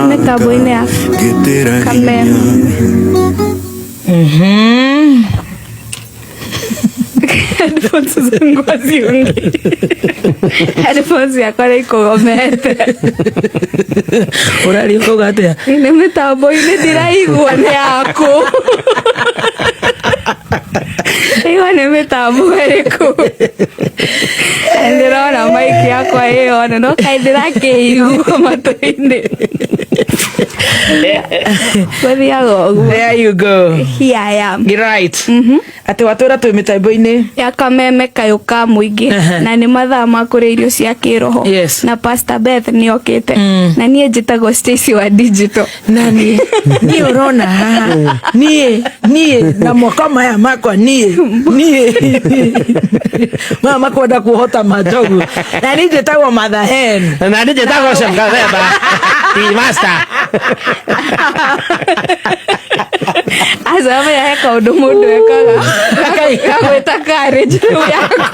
mitambo-inĩ ya kameme. Headphones zangu haziungi. Headphones yakwa nĩikũgomete. Ũraria ũkauga atĩa? Nĩ mĩtambo-inĩ ndiraigua nĩ yaku. Ĩyo nĩ mĩtambo ĩrĩkũ? Ndĩrona mic yakwa ĩyo no kaĩ ndĩrakĩigua matũ-inĩ. There you go. Here I am. Right. Ati watũra twĩ mĩtambo-inĩ ya kameme kayũ ka mũingĩ na nĩ mathaa ma kũrĩa irio cia kĩroho. Yes. Na Pastor Beth nĩ okĩte na niĩ njĩtagwo Stacy wa digital. Na niĩ ũrona haha niĩ na moko maya makwa niĩ maya makwenda kuhota majogu na niĩ njĩtagwo Mother Hen na niĩ njĩtagwo Shemgathemba ti master. Azama ya kaũndũ mũndũ ekaga gagwĩta courage yakwa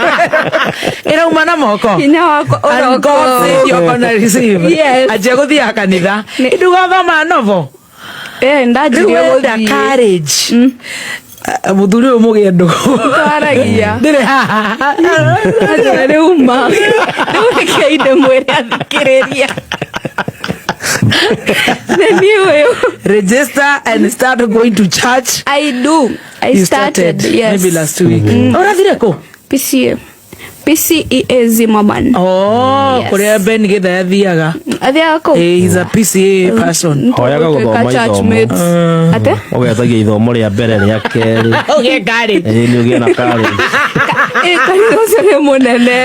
ĩrauma na moko hinya wakwa and God said you're gonna receive. Yes. Ajia gũthiaga kanitha ndugathoma novo ndanjirie gũthiĩ courage. Mũthuri ũyũ mũgĩendũ twaragia ndĩrĩ haha rĩu ma rĩu ndĩmwĩre athikĩrĩria. Register and start going to church. I do. I started. Yes. Maybe last week. Ũrathire kũ? PCEA Zimmerman. Oh, kuria Ben Githa athiaga. Athiaga kũ? He's a PCA person. Hoyaga gũthoma ithomo. Ate? Ũgetagia ithomo rĩa mbere rĩa kerĩ. Ũgĩe courage. Nĩ ũgĩe na courage. Kanitha ũcio nĩ mũnene.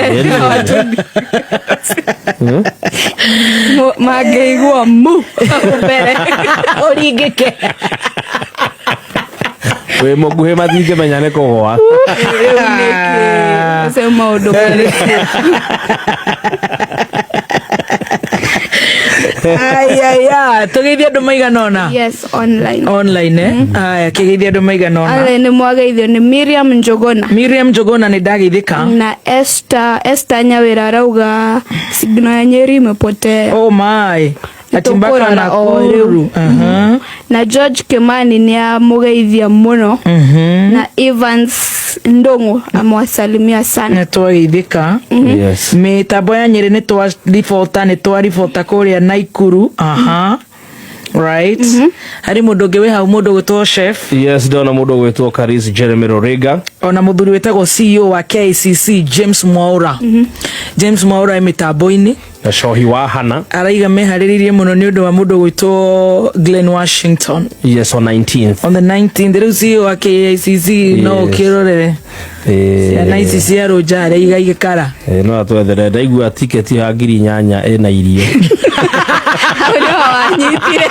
Mangĩigua mu mbere ũringĩke. Wĩ mũguhĩ matingĩmenya nĩ kũgũa. Ũcio maũndũ Aya, tũgeithie andũ maigana ũna? Yes, online. Online aya, kĩgeithie andũ maigana ũna? Online mwageithio nĩ Miriam Njogona. Miriam Njogona nĩ ndageithĩka. Na Esther Nyawĩra arauga signal ya Nyeri imepotea. Oh my. Atimbaka na Nakuru. Na George Kimani ni amugeithia muno. Na Evans Ndongo amwasalimia sana. Nĩtwageithĩka. Yes. Mĩtambo ya Nyeri nĩtwaribota kũrĩa Naikuru. Right. Hari mũndũ ũngĩ wĩ hau mũndũ gwĩtwo chef. Yes, ndona mũndũ gwĩtwo Karis Jeremy Roriga. Ona mũthuri wĩtagwo CEO wa KCC James Mwaura. James Mwaura mĩtambo-inĩ. Na Shohi wa Hana. Araiga meharĩrĩirie mũno nĩ ũndũ wa mũndũ gwĩtwo Glen Washington. Yes, on 19th. On the 19th. Rĩu CEO wa KCC no kĩrorere. Na ici cia roja araiga igĩkara. No atwethere ndaigua tiketi ya ngiri 8 ena irio. Ndio wanyitire.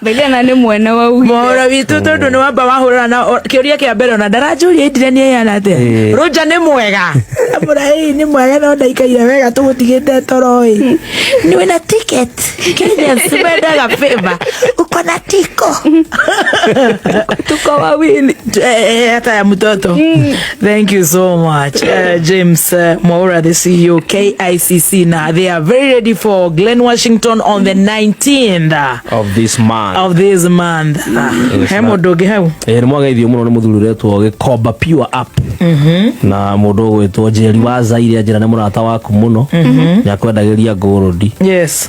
Begana nĩ mwene wa ugi. Mwaura witũ tondũ nĩ wamba wahũrana na kĩũria kĩa mbere ona ndaranjũria indire nĩ yana atĩa. Roja nĩ mwega. Mũrai nĩ mwega no ndaikaire wega tũgũtigĩte toro ĩ. Nĩ wĩna ticket. Kenya simendaga favor. Uko na tiko. Tuko wawili. Hata ya mtoto. Thank you so much. James Mwaura, the CEO KICC. Now they are very ready for Glen Washington on the 19th of this month. He mũndũ ũngĩ hau. Nĩ mwageithio mũno nĩ mũthuri ũretwo Gĩkomba Pure Up. Na mũndũ gwĩtwo Njeri wa Zaire njĩra nĩ mũrata waku mũno. Nĩ akwendagĩria ngũrũndi. Yes.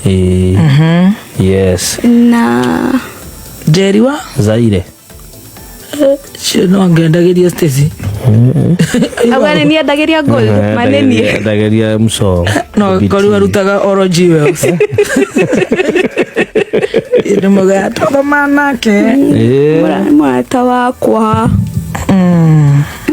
Yes. Na Njeri wa Zaire. No angĩendagĩria Stacy. Agora ni endagĩria ngũrũndi maneni. Endagĩria mso. No koru arutaga Oroji Wells. Nĩ mũgaya tũthoma nake. Mũrata wakwa.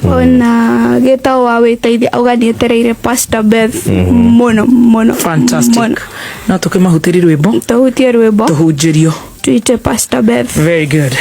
Ona gĩtao wa wĩteithia auganĩetereire Pastor Beth mũno. Fantastic. No tũkĩmahutĩri rwĩmbo. Tũhutie rwĩmbo. Tũhunjĩrio. Tuite Pastor Beth. Very good.